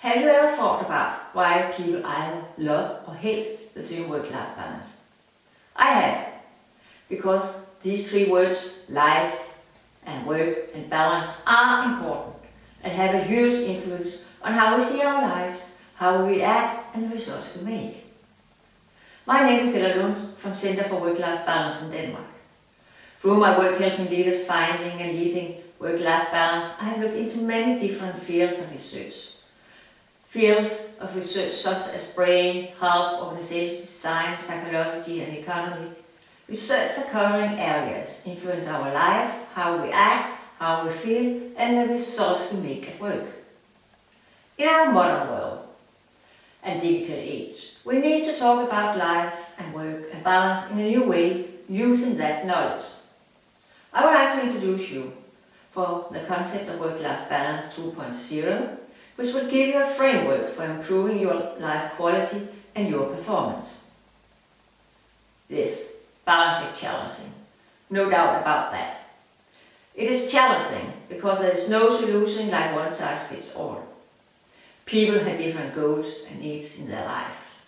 Have you ever thought about why people either love or hate the term work-life balance? I have, because these three words, life and work and balance, are important and have a huge influence on how we see our lives, how we react and the results we make. My name is Helle Lund from Center for Work-Life Balance in Denmark. Through my work helping leaders finding and leading work-life balance, I have looked into many different fields of research. Fields of research such as brain, health, organization design, psychology and economy. Research are covering areas influence our life, how we act, how we feel and the results we make at work. In our modern world and digital age, we need to talk about life and work and balance in a new way using that knowledge. I would like to introduce you for the concept of work-life balance 2.0, which will give you a framework for improving your life quality and your performance. This balance is challenging, no doubt about that. It is challenging because there is no solution like one size fits all. People have different goals and needs in their lives.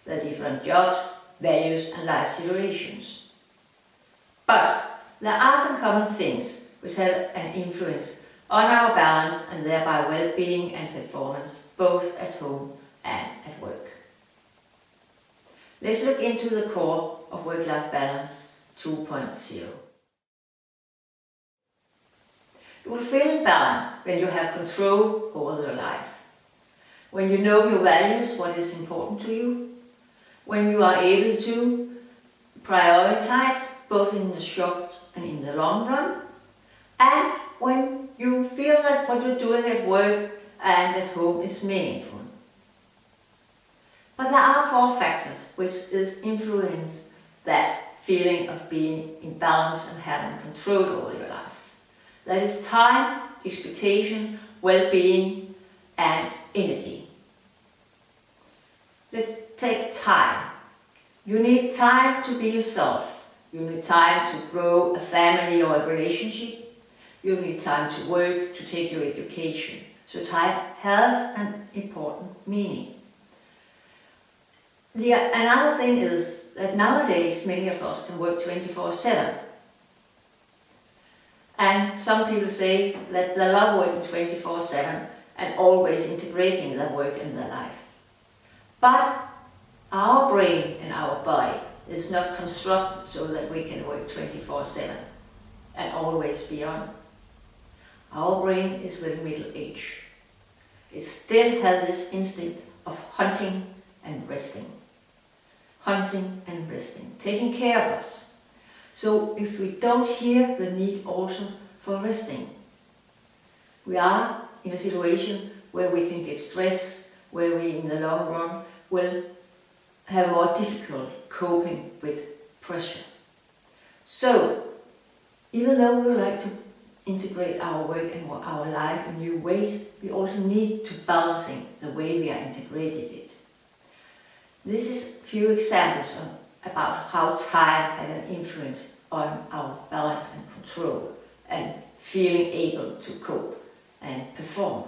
There are different jobs, values and life situations. But there are some common things which have an influence on our balance and thereby well-being and performance both at home and at work. Let's look into the core of work-life balance 2.0. You will feel in balance when you have control over your life, when you know your values, what is important to you, when you are able to prioritize both in the short and in the long run, and when you feel that what you're doing at work and at home is meaningful. But there are four factors which influence that feeling of being in balance and having control over your life. That is time, expectation, well-being and energy. Let's take time. You need time to be yourself. You need time to grow a family or a relationship. You need time to work, to take your education. So time has an important meaning. Another thing is that nowadays many of us can work 24/7. And some people say that they love working 24/7 and always integrating their work in their life. But our brain and our body is not constructed so that we can work 24/7 and always be on. Our brain is with middle age. It still has this instinct of hunting and resting. Hunting and resting, taking care of us. So if we don't hear the need also for resting, we are in a situation where we can get stressed, where we in the long run will have more difficult coping with pressure. So even though we like to integrate our work and our life in new ways, we also need to balancing the way we are integrated it. This is a few examples about how time had an influence on our balance and control and feeling able to cope and perform.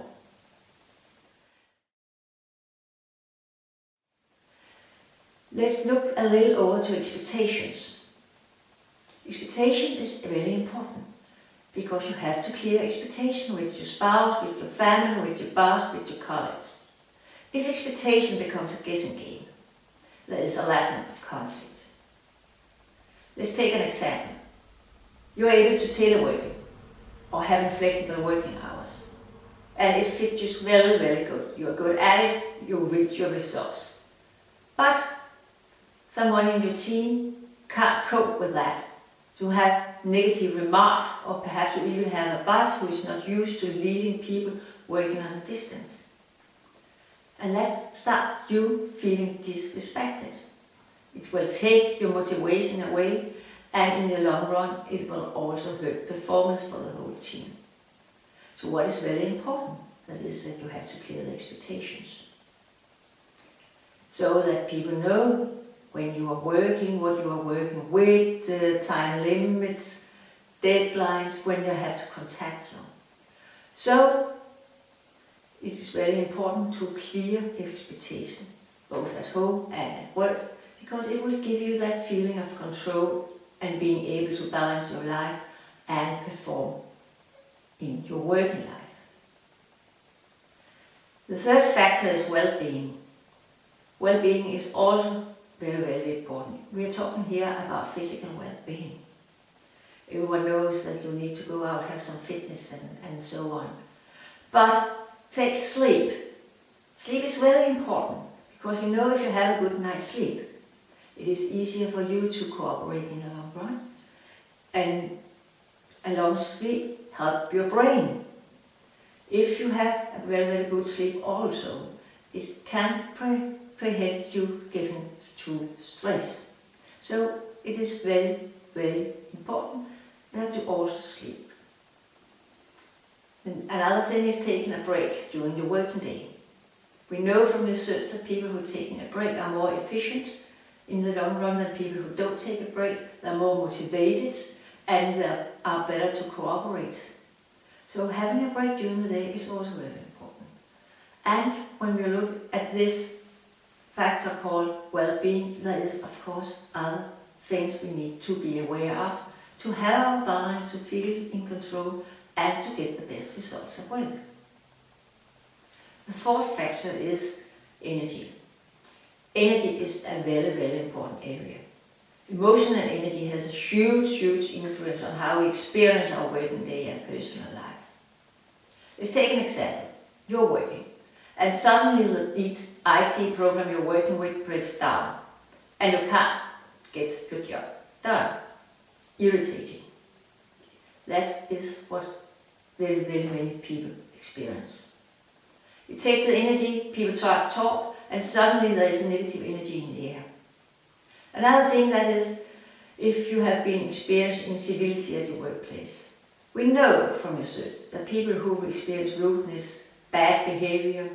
Let's look a little over to expectations. Expectation is really important because you have to clear expectation with your spouse, with your family, with your boss, with your colleagues. If expectation becomes a guessing game, there is a latent of conflict. Let's take an example. You're able to teleworking or having flexible working hours. And it fits you very, very good. You're good at it, you reach your results. But someone in your team can't cope with that. To have negative remarks, or perhaps you even have a boss who is not used to leading people working on a distance. And that starts you feeling disrespected. It will take your motivation away, and in the long run it will also hurt performance for the whole team. So what is very important, that is that you have to clear the expectations. So that people know when you are working, what you are working with, time limits, deadlines, when you have to contact them. So it is very important to clear your expectations, both at home and at work, because it will give you that feeling of control and being able to balance your life and perform in your working life. The third factor is well-being. Well-being is also very, very important. We are talking here about physical well-being. Everyone knows that you need to go out, have some fitness and so on. But take sleep. Sleep is very important because you know if you have a good night's sleep, it is easier for you to cooperate in the long run. And a long sleep helps your brain. If you have a very, very good sleep also, it can prevent you getting too stressed. So it is very, very important that you also sleep. And another thing is taking a break during the working day. We know from research that people who are taking a break are more efficient in the long run than people who don't take a break. They're more motivated and they are better to cooperate. So having a break during the day is also very important. And when we look at this factor called well-being, there is of course other things we need to be aware of to have our balance, to feel in control and to get the best results at work. The fourth factor is energy. Energy is a very, very important area. Emotional energy has a huge, huge influence on how we experience our working day and personal life. Let's take an example. You're working and suddenly the IT program you're working with breaks down and you can't get your job done. Irritating. That is what very, very many people experience. It takes the energy, people talk, and suddenly there is a negative energy in the air. Another thing that is, if you have been experiencing incivility at your workplace. We know from research that people who experience rudeness, bad behavior,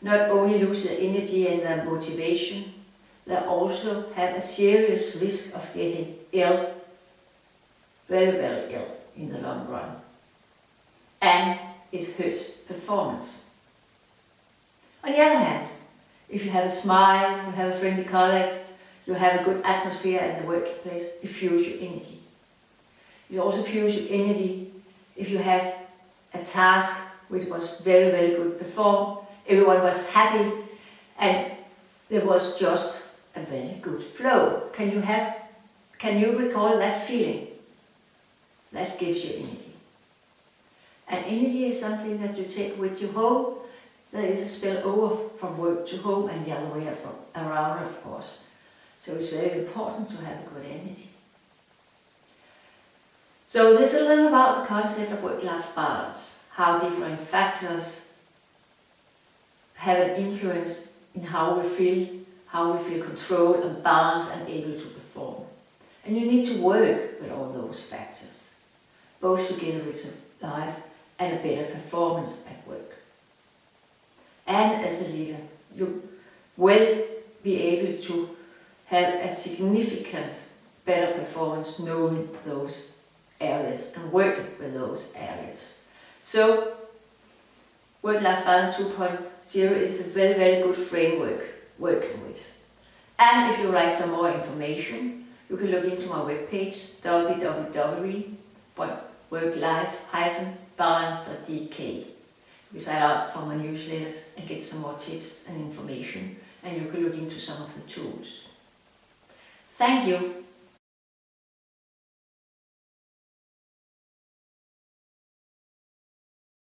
not only lose their energy and their motivation, they also have a serious risk of getting ill, very, very ill in the long run. And it hurts performance. On the other hand, if you have a smile, you have a friendly colleague, you have a good atmosphere in the workplace, it fuels your energy. It also fuels your energy if you had a task which was very, very good performed, everyone was happy, and there was just a very good flow. Can you recall that feeling? That gives you energy. And energy is something that you take with you home. There is a spill over from work to home and the other way around, of course. So it's very important to have a good energy. So this is a little about the concept of work-life balance, how different factors have an influence in how we feel controlled and balanced and able to perform. And you need to work with all those factors, both to get a richer life and a better performance at work. And as a leader, you will be able to have a significant better performance knowing those areas and working with those areas. So, Work-Life Balance 2.0 is a very, very good framework working with. And if you like some more information, you can look into my webpage www.worklife-balance.dk. You sign up for my newsletters and get some more tips and information, and you can look into some of the tools. Thank you.